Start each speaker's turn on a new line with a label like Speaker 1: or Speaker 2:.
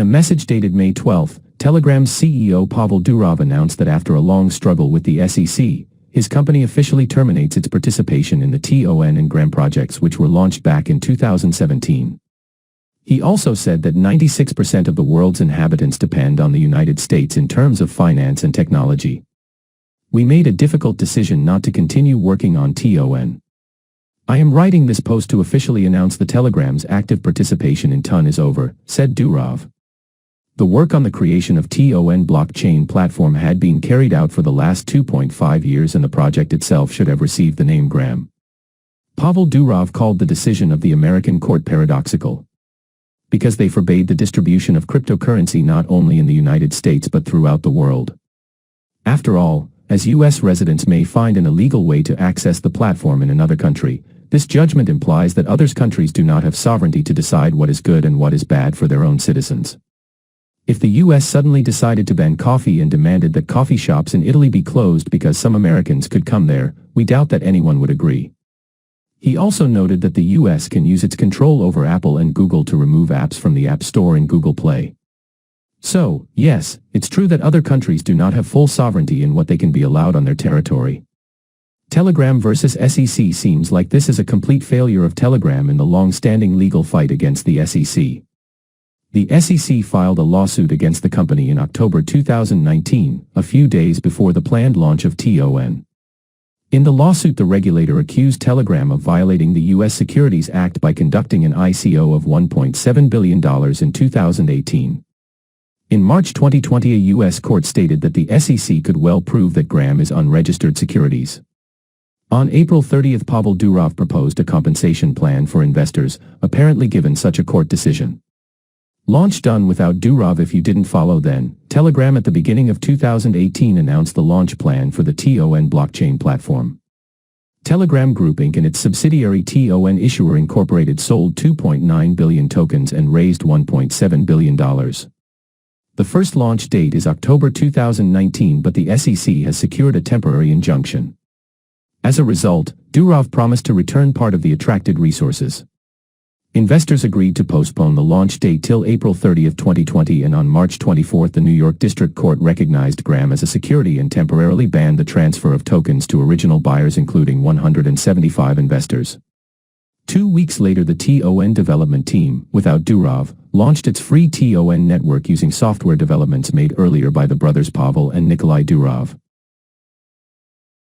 Speaker 1: In a message dated May 12, Telegram's CEO Pavel Durov announced that after a long struggle with the SEC, his company officially terminates its participation in the TON and Gram projects, which were launched back in 2017. He also said that 96% of the world's inhabitants depend on the United States in terms of finance and technology. We made a difficult decision not to continue working on TON. I am writing this post to officially announce the Telegram's active participation in TON is over, said Durov. The work on the creation of TON blockchain platform had been carried out for the last 2.5 years and the project itself should have received the name Gram. Pavel Durov called the decision of the American court paradoxical, because they forbade the distribution of cryptocurrency not only in the United States but throughout the world. After all, as U.S. residents may find an illegal way to access the platform in another country, this judgment implies that other countries do not have sovereignty to decide what is good and what is bad for their own citizens. If the U.S. suddenly decided to ban coffee and demanded that coffee shops in Italy be closed because some Americans could come there, we doubt that anyone would agree. He also noted that the U.S. can use its control over Apple and Google to remove apps from the App Store and Google Play. So, yes, it's true that other countries do not have full sovereignty in what they can be allowed on their territory. Telegram versus SEC seems like this is a complete failure of Telegram in the long-standing legal fight against the SEC. The SEC filed a lawsuit against the company in October 2019, a few days before the planned launch of TON. In the lawsuit, the regulator accused Telegram of violating the U.S. Securities Act by conducting an ICO of $1.7 billion in 2018. In March 2020, a U.S. court stated that the SEC could well prove that Gram is unregistered securities. On April 30, Pavel Durov proposed a compensation plan for investors, apparently given such a court decision. Launch done without Durov. If you didn't follow then, Telegram at the beginning of 2018 announced the launch plan for the TON blockchain platform. Telegram Group Inc. and its subsidiary TON Issuer Incorporated sold 2.9 billion tokens and raised $1.7 billion. The first launch date is October 2019, but the SEC has secured a temporary injunction. As a result, Durov promised to return part of the attracted resources. Investors agreed to postpone the launch date till April 30, 2020, and on March 24 the New York District Court recognized Gram as a security and temporarily banned the transfer of tokens to original buyers, including 175 investors. 2 weeks later, the TON development team, without Durov, launched its free TON network using software developments made earlier by the brothers Pavel and Nikolai Durov.